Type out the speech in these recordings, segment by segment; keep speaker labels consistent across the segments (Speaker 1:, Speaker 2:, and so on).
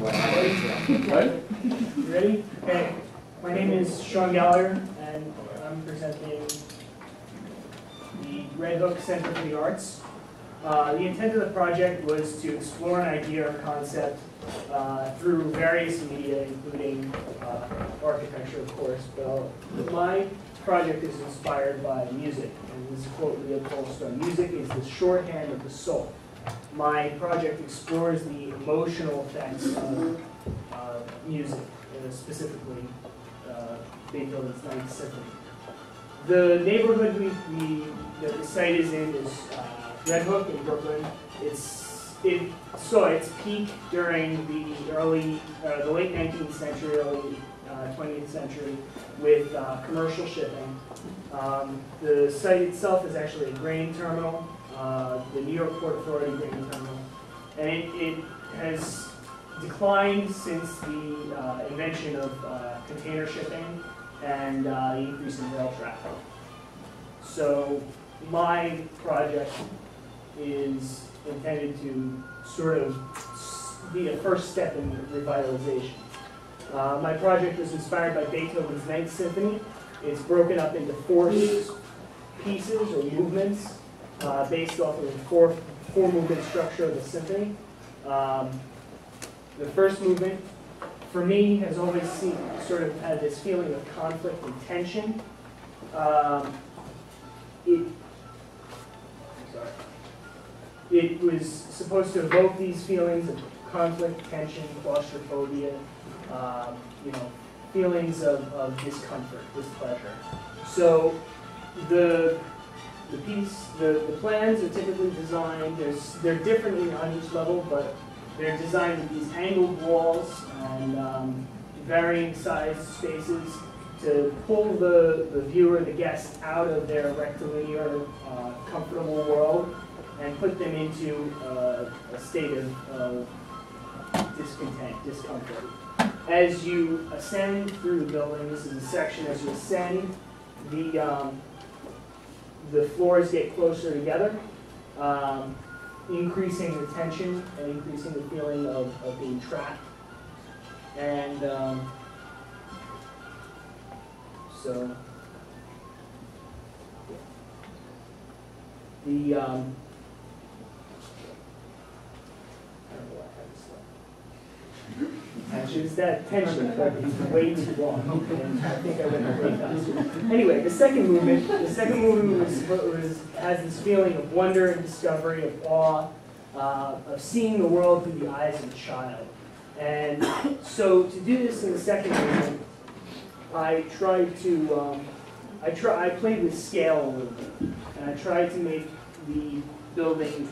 Speaker 1: Right? You ready? Okay. My name is Sean Gallagher, and I'm presenting the Red Hook Center for the Arts. The intent of the project was to explore an idea or concept through various media, including architecture, of course. But my project is inspired by music, and this is a quote Leo Tolstoy: "Music is the shorthand of the soul." My project explores the emotional effects of music, specifically Beethovens Symphony No. The neighborhood that the site is in is Red Hook in Brooklyn. It saw its peak during the late 19th century, early 20th century, with commercial shipping. The site itself is actually a grain terminal, the New York Port Authority grain terminal, and it has declined since the invention of container shipping and the increase in rail traffic. So my project is intended to sort of be a first step in revitalization. My project was inspired by Beethoven's Ninth Symphony. It's broken up into four pieces or movements based off of the four movement structure of the symphony. The first movement, for me, has always sort of had this feeling of conflict and tension. It was supposed to evoke these feelings of conflict, tension, claustrophobia, feelings of discomfort, displeasure. So the plans are typically designed, they're different on each level, but they're designed with these angled walls and varying size spaces to pull the viewer, the guest, out of their rectilinear, comfortable world and put them into a state of discontent, discomfort. As you ascend through the building, this is a section, as you ascend, the floors get closer together, increasing the tension and increasing the feeling of being trapped. And so the I don't know why I have this stuff. Actually, it's that tension, but it's way too long, and I think I went way faster. Anyway, the second movement has this feeling of wonder and discovery, of awe, of seeing the world through the eyes of a child. And so to do this in the second movement, I played with scale a little bit, and I tried to make the building,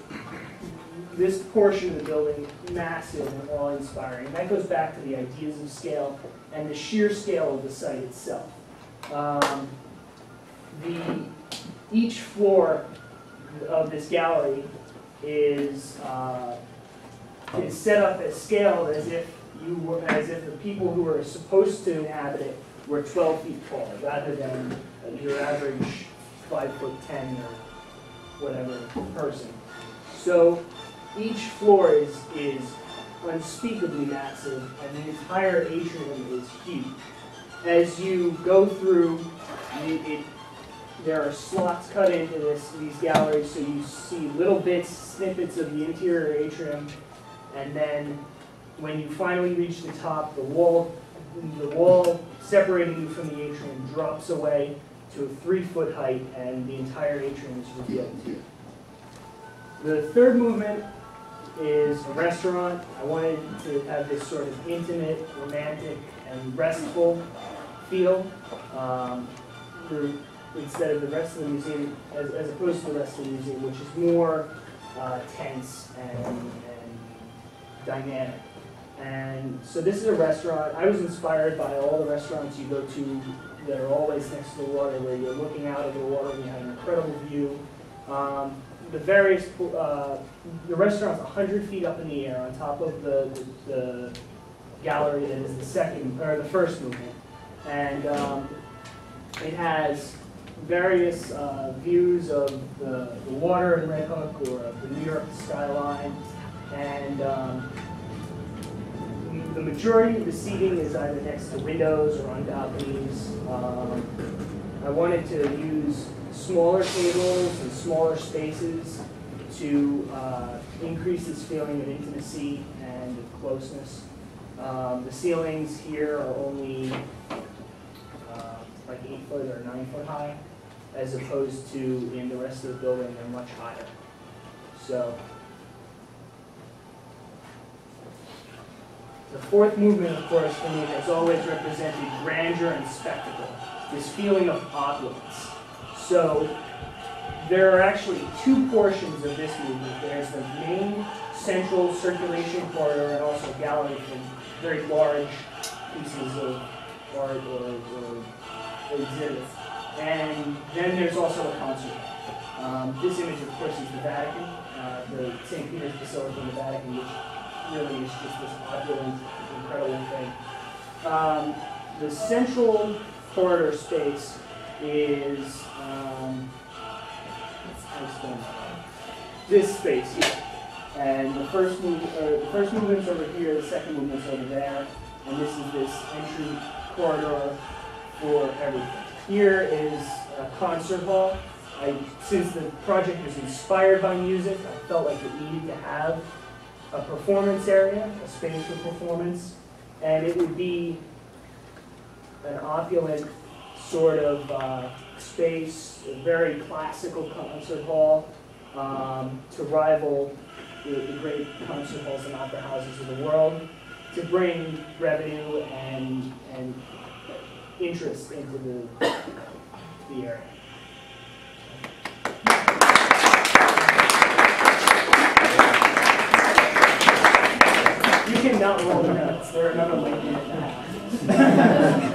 Speaker 1: this portion of the building, massive and awe-inspiring. That goes back to the ideas of scale and the sheer scale of the site itself. Each floor of this gallery is set up as scaled as if the people who were supposed to inhabit it were 12 feet tall, rather than your average 5'10" or whatever person. So each floor is unspeakably massive, and the entire atrium is huge. As you go through, there are slots cut into these galleries, so you see little snippets of the interior atrium, and then when you finally reach the top, the wall separating you from the atrium drops away to a 3-foot height, and the entire atrium is revealed to you. The third movement is a restaurant. I wanted to have this sort of intimate, romantic, and restful feel instead of the rest of the museum, as opposed to the rest of the museum, which is more tense and dynamic. And so this is a restaurant. I was inspired by all the restaurants you go to that are always next to the water, where you're looking out over the water and you have an incredible view. The restaurant's 100 feet up in the air on top of the gallery that is the first movement, and it has various views of the water in Red Hook or of the New York skyline, and majority of the seating is either next to windows or on balconies. I wanted to use smaller tables and smaller spaces to increase this feeling of intimacy and of closeness. The ceilings here are only like 8 foot or 9 foot high, as opposed to in the rest of the building they're much higher. So the fourth movement, of course, for me has always represented grandeur and spectacle, this feeling of opulence. So there are actually two portions of this movement. There's the main central circulation corridor and also gallery for very large pieces of art or exhibits. And then there's also a concert hall. This image, of course, is the Vatican, the St. Peter's Basilica in the Vatican, which really is just this opulent, incredible thing. The central corridor space is this space here. And the first movement's over here, the second movement's over there, and this is this entry corridor for everything. Here is a concert hall. Since the project was inspired by music, I felt like it needed to have a performance area, a space for performance, and it would be an opulent sort of space, a very classical concert hall, to rival the great concert halls and opera houses of the world, to bring revenue and interest into the area. You cannot roll the notes. They're another link in the